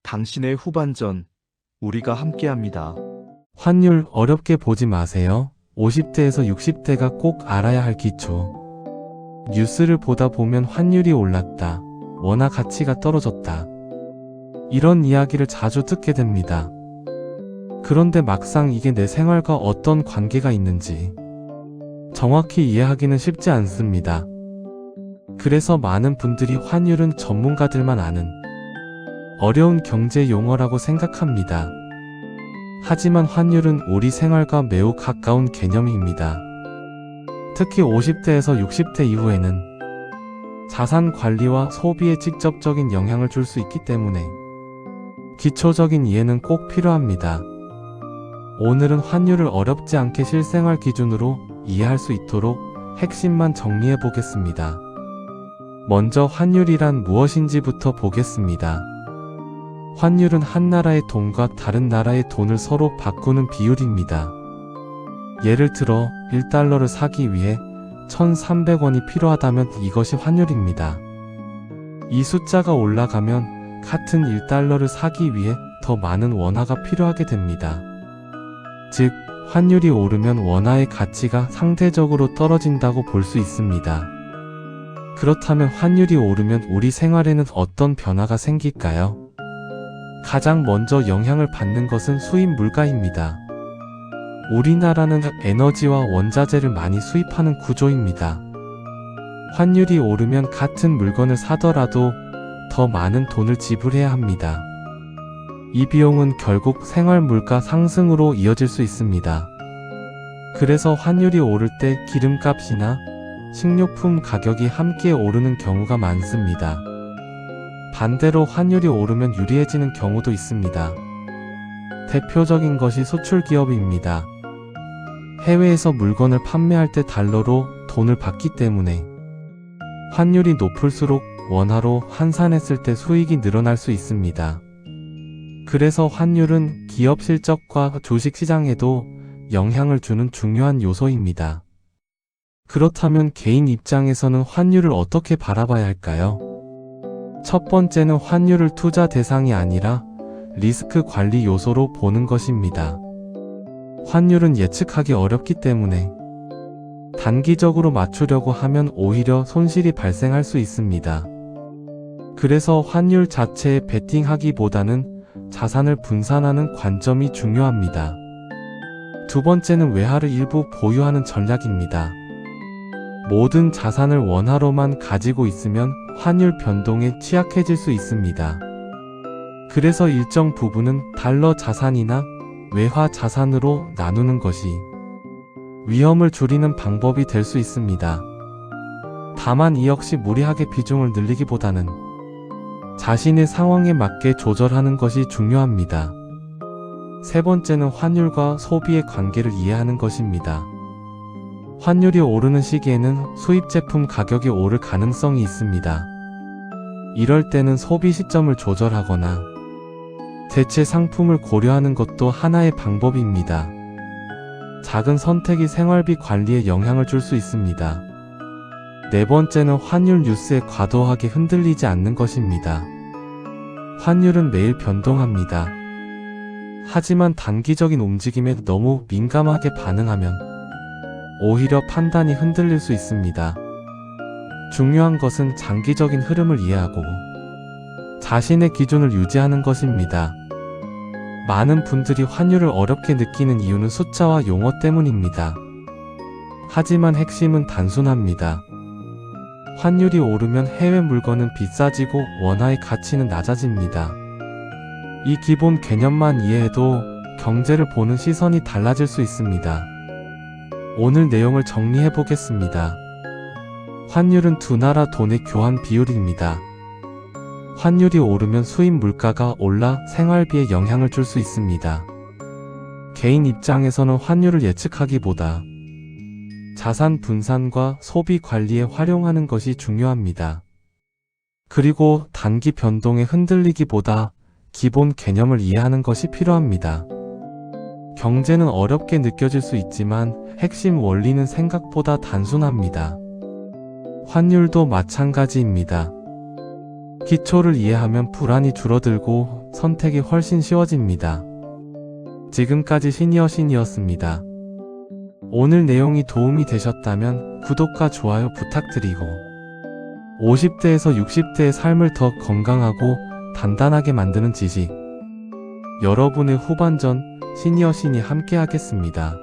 당신의 후반전, 우리가 함께합니다. 환율 어렵게 보지 마세요. 50대에서 60대가 꼭 알아야 할 기초. 뉴스를 보다 보면 환율이 올랐다. 원화 가치가 떨어졌다. 이런 이야기를 자주 듣게 됩니다. 그런데 막상 이게 내 생활과 어떤 관계가 있는지 정확히 이해하기는 쉽지 않습니다. 그래서 많은 분들이 환율은 전문가들만 아는 어려운 경제 용어라고 생각합니다. 하지만 환율은 우리 생활과 매우 가까운 개념입니다. 특히 50대에서 60대 이후에는 자산 관리와 소비에 직접적인 영향을 줄 수 있기 때문에 기초적인 이해는 꼭 필요합니다. 오늘은 환율을 어렵지 않게 실생활 기준으로 이해할 수 있도록 핵심만 정리해 보겠습니다. 먼저 환율이란 무엇인지부터 보겠습니다. 환율은 한 나라의 돈과 다른 나라의 돈을 서로 바꾸는 비율입니다. 예를 들어 1달러를 사기 위해 1,300원이 필요하다면 이것이 환율입니다. 이 숫자가 올라가면 같은 1달러를 사기 위해 더 많은 원화가 필요하게 됩니다. 즉, 환율이 오르면 원화의 가치가 상대적으로 떨어진다고 볼 수 있습니다. 그렇다면 환율이 오르면 우리 생활에는 어떤 변화가 생길까요? 가장 먼저 영향을 받는 것은 수입 물가입니다. 우리나라는 에너지와 원자재를 많이 수입하는 구조입니다. 환율이 오르면 같은 물건을 사더라도 더 많은 돈을 지불해야 합니다. 이 비용은 결국 생활 물가 상승으로 이어질 수 있습니다. 그래서 환율이 오를 때 기름값이나 식료품 가격이 함께 오르는 경우가 많습니다. 반대로 환율이 오르면 유리해지는 경우도 있습니다. 대표적인 것이 수출 기업입니다. 해외에서 물건을 판매할 때 달러로 돈을 받기 때문에 환율이 높을수록 원화로 환산했을 때 수익이 늘어날 수 있습니다. 그래서 환율은 기업 실적과 주식시장에도 영향을 주는 중요한 요소입니다. 그렇다면 개인 입장에서는 환율을 어떻게 바라봐야 할까요? 첫 번째는 환율을 투자 대상이 아니라 리스크 관리 요소로 보는 것입니다. 환율은 예측하기 어렵기 때문에 단기적으로 맞추려고 하면 오히려 손실이 발생할 수 있습니다. 그래서 환율 자체에 베팅하기보다는 자산을 분산하는 관점이 중요합니다. 두 번째는 외화를 일부 보유하는 전략입니다. 모든 자산을 원화로만 가지고 있으면 환율 변동에 취약해질 수 있습니다. 그래서 일정 부분은 달러 자산이나 외화 자산으로 나누는 것이 위험을 줄이는 방법이 될 수 있습니다. 다만 이 역시 무리하게 비중을 늘리기보다는 자신의 상황에 맞게 조절하는 것이 중요합니다. 세 번째는 환율과 소비의 관계를 이해하는 것입니다. 환율이 오르는 시기에는 수입 제품 가격이 오를 가능성이 있습니다. 이럴 때는 소비 시점을 조절하거나 대체 상품을 고려하는 것도 하나의 방법입니다. 작은 선택이 생활비 관리에 영향을 줄 수 있습니다. 네 번째는 환율 뉴스에 과도하게 흔들리지 않는 것입니다. 환율은 매일 변동합니다. 하지만 단기적인 움직임에 너무 민감하게 반응하면 오히려 판단이 흔들릴 수 있습니다. 중요한 것은 장기적인 흐름을 이해하고 자신의 기준을 유지하는 것입니다. 많은 분들이 환율을 어렵게 느끼는 이유는 숫자와 용어 때문입니다. 하지만 핵심은 단순합니다. 환율이 오르면 해외 물건은 비싸지고 원화의 가치는 낮아집니다. 이 기본 개념만 이해해도 경제를 보는 시선이 달라질 수 있습니다. 오늘 내용을 정리해 보겠습니다. 환율은 두 나라 돈의 교환 비율입니다. 환율이 오르면 수입 물가가 올라 생활비에 영향을 줄 수 있습니다. 개인 입장에서는 환율을 예측하기보다 자산 분산과 소비 관리에 활용하는 것이 중요합니다. 그리고 단기 변동에 흔들리기보다 기본 개념을 이해하는 것이 필요합니다. 경제는 어렵게 느껴질 수 있지만 핵심 원리는 생각보다 단순합니다. 환율도 마찬가지입니다. 기초를 이해하면 불안이 줄어들고 선택이 훨씬 쉬워집니다. 지금까지 시니어였습니다. 오늘 내용이 도움이 되셨다면 구독과 좋아요 부탁드리고 50대에서 60대의 삶을 더 건강하고 단단하게 만드는 지식 여러분의 후반전 시니어 신이 함께 하겠습니다.